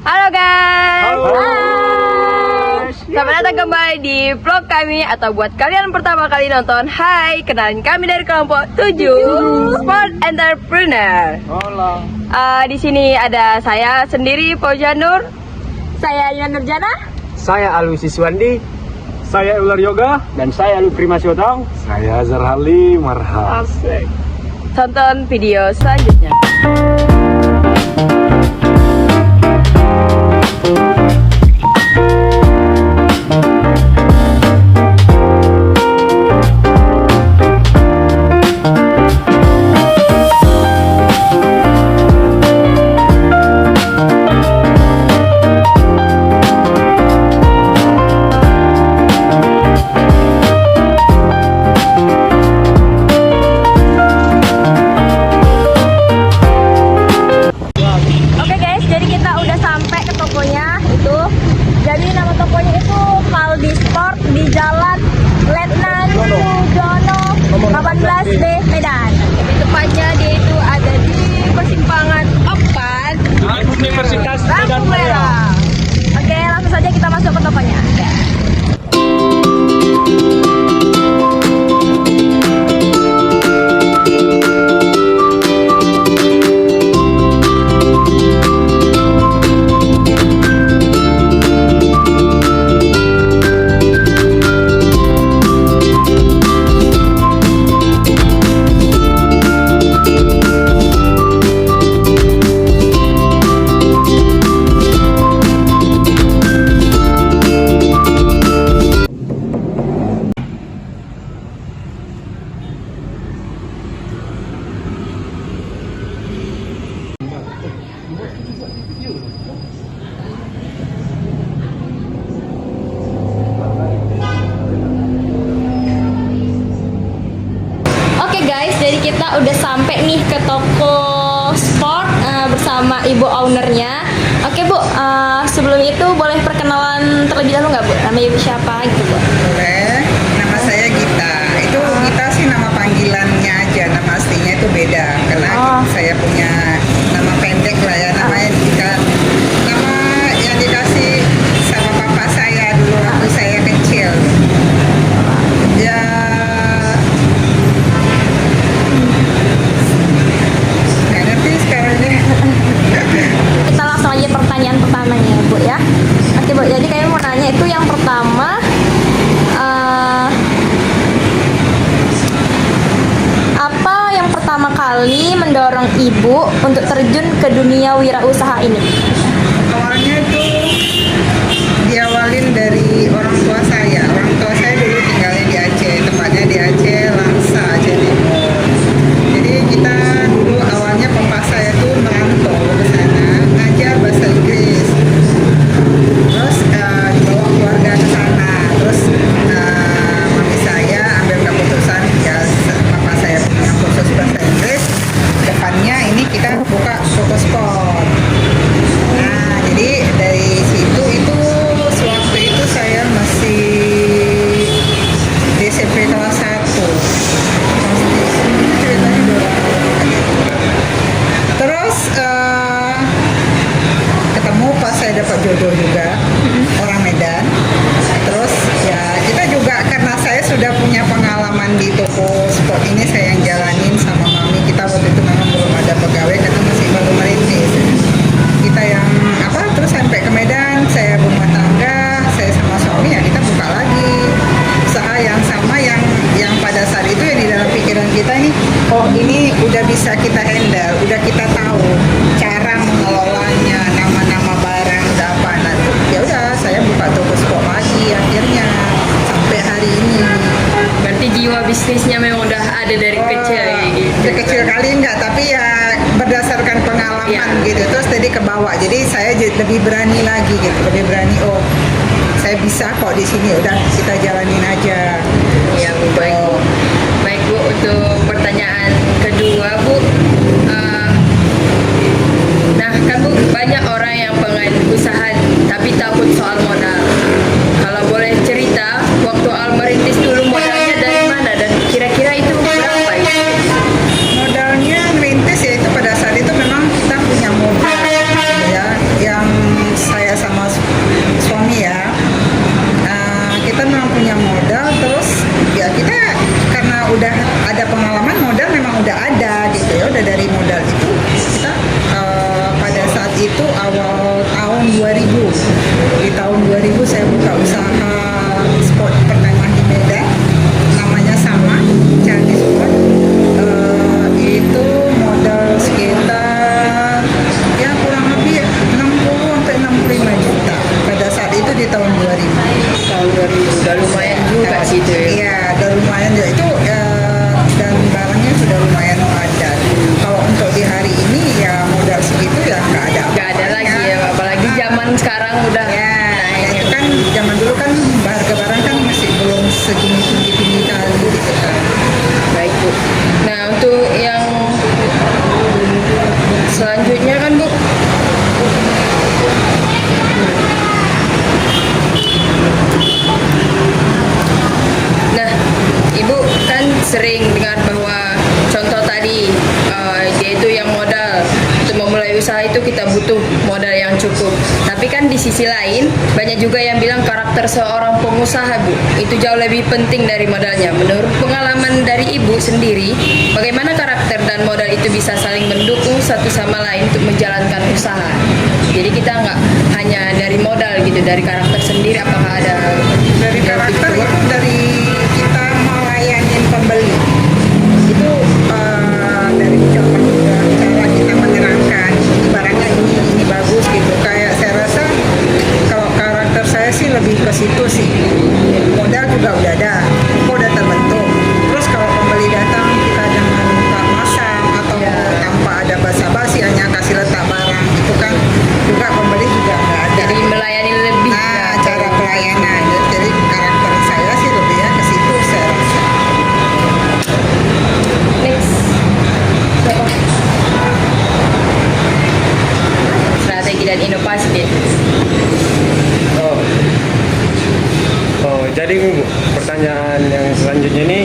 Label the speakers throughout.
Speaker 1: Halo guys.
Speaker 2: Halo.
Speaker 1: Hai. Selamat datang kembali di vlog kami. Atau buat kalian pertama kali nonton, hai, kenalin kami dari kelompok 7 Sport Entrepreneur.
Speaker 2: Halo.
Speaker 1: Di sini ada saya sendiri, Fauzian Nur. Saya Yuna Nurjana.
Speaker 2: Saya Alwi Siswandi. Saya Ular Yoga. Dan saya Lukri Masyotong. Saya Zarhali Marhab.
Speaker 1: Asik. Tonton video selanjutnya. Oke guys, jadi kita udah sampai ke tokonya itu. Jadi nama tokonya itu Valdi Sport di Jalan Letnan Sujono 18B Medan. Jadi tepatnya dia itu ada di persimpangan 4
Speaker 2: Universitas
Speaker 1: lampu merah. Oke, langsung saja kita masuk ke tokonya. Oke guys, jadi kita udah sampai nih ke toko sport bersama ibu ownernya. Oke bu, sebelum itu boleh perkenalan terlebih dahulu nggak bu? Nama ibu siapa gitu bu?
Speaker 3: Boleh, nama saya Gita. Itu Gita sih nama panggilannya aja, nama aslinya itu beda. Karena saya punya nama pendek lah ya, namanya Gita. Nama yang dikasih sama papa saya dulu waktu saya kecil. Ya, nggak ngerti sekarang ya.
Speaker 1: Kita langsung aja pertanyaan pertamanya ya bu ya. Oke bu, jadi kami mau nanya itu yang pertama, apa yang pertama kali mendorong ibu untuk terjun ke dunia wirausaha ini?
Speaker 3: Awalnya itu diawalin dari orang tua saya. Orang tua saya dulu tinggalnya di Aceh, tempatnya di Aceh, Langsa, Aceh Timur. Jadi kita dulu awalnya papa saya tuh merantau ke sana, ngajar bahasa Inggris. Terus dibawa keluarga ke sana. Terus mami saya ambil keputusan ya papa saya punya kursus bahasa Inggris. Depannya ini kita buka toko sport. Nah, jadi dari situ itu sewaktu itu saya masih di SMP kelas 1. Ceritanya udah lama. Terus ketemu pas saya dapat jodoh juga orang Medan. Terus ya kita juga karena saya sudah punya pengalaman di toko sport ini, saya yang jalanin sama mami. Kita waktu itu memang belum ada pegawai karena masih baru merintis. Kita yang terus sampai ke Medan, saya rumah tangga, saya sama suami ya kita buka lagi usaha yang sama yang pada saat itu yang di dalam pikiran kita ini, oh ini udah bisa kita handle, udah kita tahu cara mengelolanya, nama-nama barang udah apa. Nah, ya udah saya buka toko sport lagi akhirnya sampai hari ini.
Speaker 1: Berarti jiwa bisnisnya memang udah ada dari kecil gitu.
Speaker 3: Dari kecil kali enggak, tapi ya berdasarkan pengalaman gitu. Terus tadi ke bawah, jadi saya lebih berani lagi gitu, lebih berani. Oh, saya bisa kok di sini. Udah kita jalanin aja.
Speaker 1: Ya bu, baik bu. Baik bu, untuk pertanyaan kedua bu, nah kan bu banyak orang yang pengen usaha tapi takut soal modal. Kalau boleh cerita waktu Al merintis dulu modalnya dari mana dan kira-kira itu berapa ya?
Speaker 3: udah ada pengalaman, modal memang udah ada gitu ya. Udah dari modal itu kita pada saat itu awal tahun 2000, di tahun 2000 saya buka usaha sport pertama di Medan, namanya sama Candi Sport. Itu modal sekitar ya kurang lebih 60 sampai 65 juta pada saat itu di tahun 2000.
Speaker 4: Tahun 2000 udah lumayan juga sih itu ya.
Speaker 3: Iya, udah lumayan juga itu dan barangnya sudah lumayan padat. Kalau untuk di hari ini ya modal segitu ya nggak ada.
Speaker 4: Nggak ada lagi ya, apalagi zaman sekarang udah.
Speaker 3: Ya, itu kan zaman dulu kan harga barang kan masih belum segini tinggi kali gitu kan.
Speaker 4: Baik Bu. Nah untuk yang selanjutnya kan Bu, nah Ibu kan sering dengar bahwa contoh tadi yaitu yang modal untuk memulai usaha itu kita butuh modal yang cukup. Tapi kan di sisi lain banyak juga yang bilang karakter seorang pengusaha Bu itu jauh lebih penting dari modalnya. Menurut pengalaman dari Ibu sendiri, bagaimana karakter dan modal itu bisa saling mendukung satu sama lain untuk menjalankan usaha? Jadi kita nggak hanya dari modal gitu, dari karakter sendiri apakah ada
Speaker 3: Dari karakter itu dari kita melayanin pembeli itu dari ucapan juga, cara kita menerangkan ini barangnya ini bagus gitu. Kayak saya rasa kalau karakter saya sih lebih ke situ sih. Modal juga udah ada, kok udah terbentuk. Terus kalau pembeli datang kita dengan tak masang atau tanpa ada basa-basi hanya kasih letak barang itu kan juga pembeli juga nggak ada.
Speaker 4: jadi melayani lebih
Speaker 3: Nah,
Speaker 4: ya?
Speaker 3: cara pelayanan. Jadi karakter saya sih lebih ya ke situ saya rasa.
Speaker 4: Next. Strategi dan inovasi deh.
Speaker 2: Jadi Bu, pertanyaan yang selanjutnya ini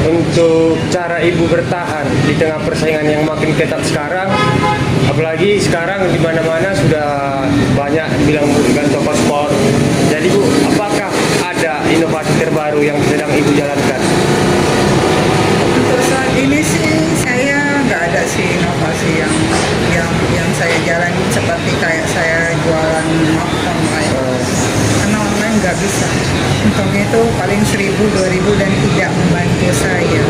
Speaker 2: untuk cara Ibu bertahan di tengah persaingan yang makin ketat sekarang, apalagi sekarang di mana-mana sudah banyak bilang bukan toko sport. Jadi Bu, apakah ada inovasi terbaru yang sedang Ibu jalankan?
Speaker 3: Untuk saat ini sih saya nggak ada sih inovasi yang saya jalani seperti kayak saya jualan online. Karena online nggak bisa. Untungnya itu paling 1.000, 2.000 dan tidak membantu saya.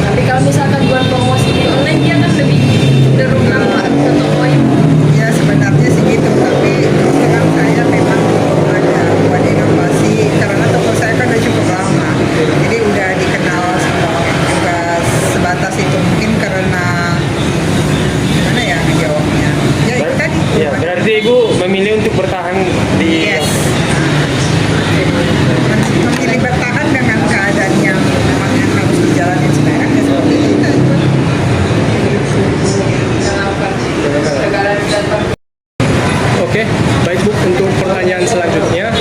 Speaker 4: Tapi kalau misalkan buat promosi di online dia kan lebih cenderung lama ke toko itu.
Speaker 3: Ya sebenarnya sih gitu, tapi sekarang saya memang belum ada buat inovasi karena toko saya kan udah cukup lama, jadi udah dikenal semua orang juga. Sebatas itu mungkin karena gimana ya menjawabnya? Ya itu tadi.
Speaker 2: Ya, berarti Ibu memilih untuk bertahan di
Speaker 3: Yes. Memilih bertahan dengan keadaan yang memang yang harus dijalani sekarang ya seperti itu.
Speaker 2: Oke, baik Bu. Untuk pertanyaan selanjutnya,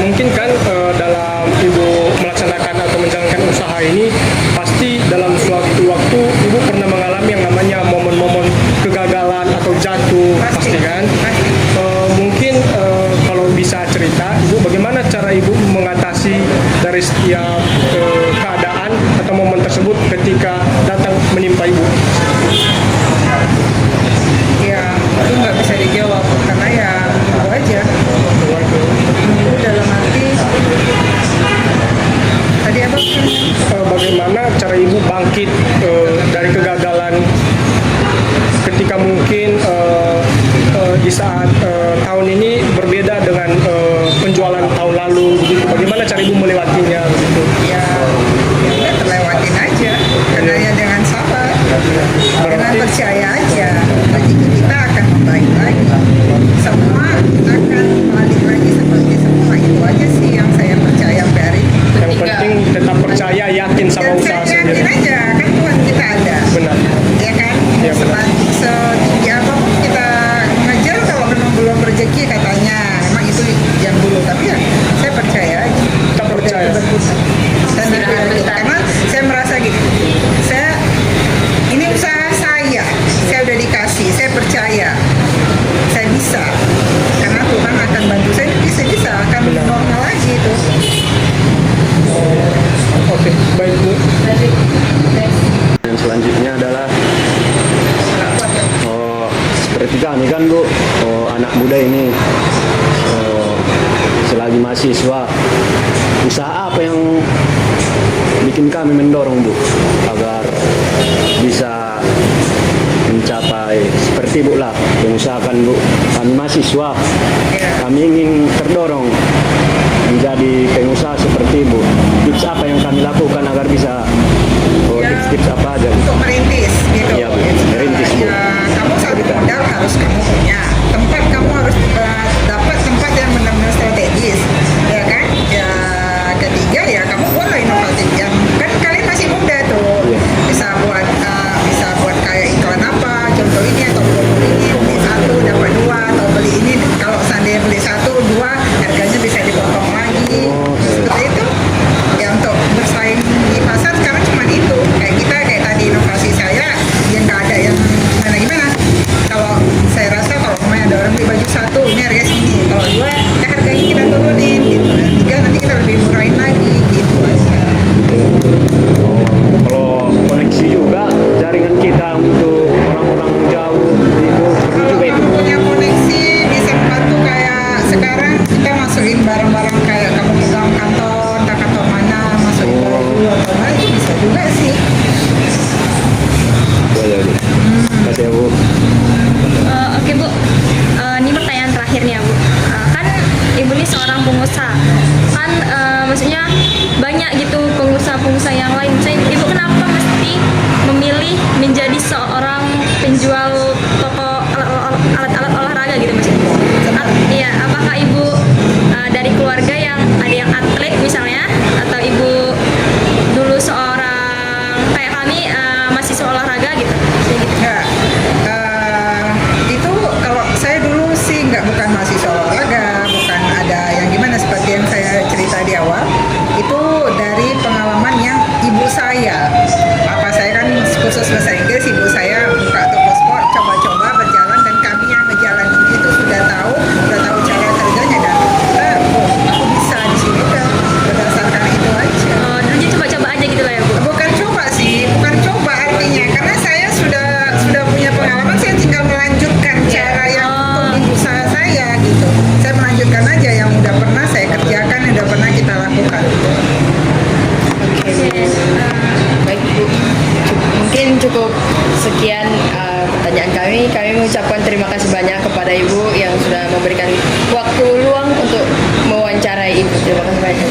Speaker 2: mungkin kan dalam Ibu melaksanakan atau menjalankan usaha ini, pasti dalam suatu waktu Ibu pernah mengalami yang namanya momen-momen kegagalan atau jatuh, pasti kan?
Speaker 3: Pasti.
Speaker 2: Mungkin kalau bisa cerita, Ibu bagaimana cara Ibu mengatasi dari setiap keadaan atau momen tersebut ketika datang menimpa Ibu?
Speaker 3: Ya itu nggak bisa dijawab karena ya itu aja. Itu dalam arti tadi apa?
Speaker 2: Bagaimana cara Ibu bangkit dari kegagalan ketika mungkin di saat tahun ini berbeda dengan penjualan tahun lalu begitu. Bagaimana cara Ibu melewatinya begitu?
Speaker 3: Ya udah terlewatin aja karena ya dengan sabar, dengan percaya aja rezeki kita akan membaik lagi, semua akan balik lagi seperti semua. Itu aja sih yang saya percaya sampai hari ini.
Speaker 2: Yang penting tetap percaya, yakin sama
Speaker 3: Dan
Speaker 2: usaha
Speaker 3: saya yakin
Speaker 2: sendiri.
Speaker 3: aja kan Tuhan kita ada.
Speaker 2: Benar.
Speaker 3: Ya kan?
Speaker 2: Ya, benar.
Speaker 3: Setinggi apapun kita ngejar kalau memang belum rezeki katanya, memang itu yang dulu. Tapi ya saya percaya aja.
Speaker 2: Kita percaya.
Speaker 3: Dan karena saya merasa gini, ini usaha saya udah dikasih, saya percaya, saya bisa. Karena Tuhan akan bantu saya, bisa akan
Speaker 2: Benar.
Speaker 3: normal lagi itu.
Speaker 2: Oke, baik Bu.
Speaker 5: selanjutnya adalah seperti kami kan Bu, anak muda ini selagi mahasiswa, usaha apa yang bikin kami mendorong Bu agar bisa mencapai seperti Bu lah, mengusahakan Bu, kami mahasiswa, kami ingin terdorong menjadi pengusaha seperti Bu. Tips apa yang kami lakukan agar bisa, tips-tips apa aja Bu?
Speaker 3: Untuk merintis gitu.
Speaker 5: Iya, Bu. Merintis, Bu.
Speaker 3: Ya, kamu satu modal harus kamu punya. Tempat kamu harus dapat tempat yang benar-benar strategis, ya kan? Ya ketiga ya kamu boleh inovatif. Yang kan kalian masih muda tuh,
Speaker 5: Iya.
Speaker 3: bisa buat kayak iklan apa? Contoh ini atau beli ini, beli satu dapat dua, atau beli ini kalau seandainya beli satu dua harganya bisa dipotong lagi. Seperti itu. Ya untuk bersaing di pasar sekarang cuma itu. Kayak kita kayak tadi inovasi saya yang nggak ada yang gimana. Kalau saya rasa kalau kemarin ada orang beli baju satu ini harga segini, kalau dua ya harganya kita turunin gitu. Tiga nanti kita lebih murahin lagi gitu aja.
Speaker 5: Kalau koneksi juga jaringan kita untuk orang-orang jauh itu
Speaker 3: Kalau
Speaker 5: juga itu.
Speaker 3: kamu punya koneksi bisa membantu kayak sekarang kita masukin barang-barang kayak kamu pegang kantor, entah kantor mana, masukin baju atau mana itu bisa juga sih.
Speaker 5: Ya. Terima kasih ya Bu.
Speaker 1: Oke Bu, ini pertanyaan terakhir nih ya Bu. Kan Ibu ini seorang pengusaha, kan maksudnya banyak gitu pengusaha-pengusaha yang lain. Misalnya Ibu kenapa mesti memilih menjadi seorang penjual toko alat-alat olahraga gitu maksudnya? Iya, apakah Ibu dari keluarga yang ada yang atlet misalnya, atau Ibu dulu seorang kayak kami mahasiswa olahraga gitu?
Speaker 3: Enggak. Itu kalau saya dulu sih bukan mahasiswa olahraga, bukan ada yang gimana seperti yang saya cerita di awal. Itu dari pengalaman yang ibu saya. Papa saya kan khusus bahasa Inggris, ibu saya buka toko sport, coba-coba berjalan dan kami yang ngejalanin itu sudah tahu cara kerjanya dan aku bisa di sini kan berdasarkan itu aja.
Speaker 1: Dulu jadi coba-coba aja gitu lah ya Bu?
Speaker 3: Bukan coba sih, bukan coba artinya karena saya sudah punya pengalaman, saya tinggal melanjutkan cara yang untuk di usaha saya gitu. Saya melanjutkan aja yang udah pernah saya kerjakan, yang udah pernah kita lakukan.
Speaker 4: Baik Bu, mungkin cukup sekian pertanyaan kami. Kami mengucapkan terima kasih banyak kepada Ibu yang sudah memberikan waktu luang untuk mewawancarai Ibu. Terima kasih banyak.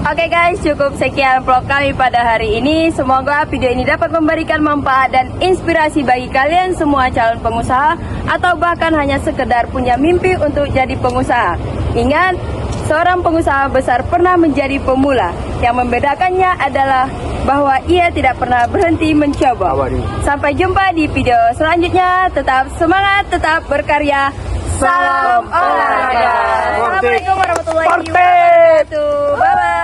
Speaker 1: Oke guys, cukup sekian vlog kami pada hari ini. Semoga video ini dapat memberikan manfaat dan inspirasi bagi kalian semua calon pengusaha atau bahkan hanya sekedar punya mimpi untuk jadi pengusaha. Ingat, seorang pengusaha besar pernah menjadi pemula. Yang membedakannya adalah bahwa ia tidak pernah berhenti mencoba. Sampai jumpa di video selanjutnya. Tetap semangat, tetap berkarya. Salam olahraga. Assalamualaikum warahmatullahi wabarakatuh. Bye bye.